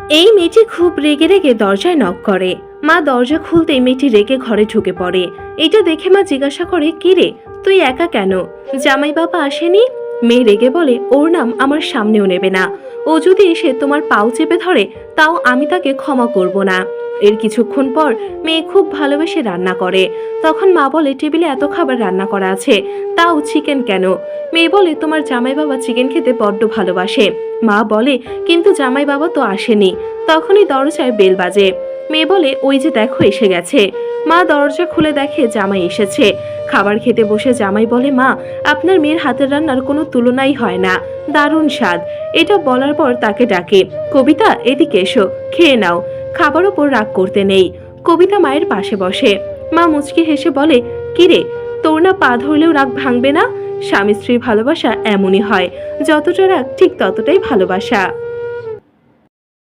এই মেয়েটি খুব রেগে রেগে দরজায় নক করে। মা দরজা খুলতেই মেয়েটি রেগে ঘরে ঢুকে পড়ে। এটা দেখে মা জিজ্ঞাসা করে, কি রে, তুই একা কেন? জামাই বাবা আসেনি? মেয়ে রেগে বলে, ওর নাম আমার সামনেও নেবে না। ও যদি এসে তোমার পাও চেপে ধরে তাও আমি তাকে ক্ষমা করব না। এর কিছুক্ষণ পর মেয়ে খুব ভালোবেসে রান্না করে। তখন মা বলে, টেবিলে এত খাবার রান্না করা আছে, তাও চিকেন কেন? মেয়ে বলে, তোমার জামাই বাবা চিকেন খেতে বড্ড ভালোবাসে। মা বলে, কিন্তু জামাই বাবা তো আসেনি। তখনই দরজায় বেল বাজে। মেয়ে বলে, ওই যে দেখো এসে গেছে। মা দরজা খুলে দেখে জামাই এসেছে। খাবার খেতে বসে জামাই বলে, মা, আপনার মেয়ের হাতের রান্নার কোনো তুলনাই হয় না, দারুণ স্বাদ। এটা বলার পর তাকে ডাকে, কবিতা এদিকে এসো, খেয়ে নাও। খাবার ওপর রাগ করতে নেই। কবিতা মায়ের পাশে বসে। মা মুচকি হেসে বলে, কিরে, তোর না পা ধরলেও রাগ ভাঙবে না? স্বামী স্ত্রীর ভালোবাসা এমনই হয়, যতটা রাগ ঠিক ততটাই ভালোবাসা।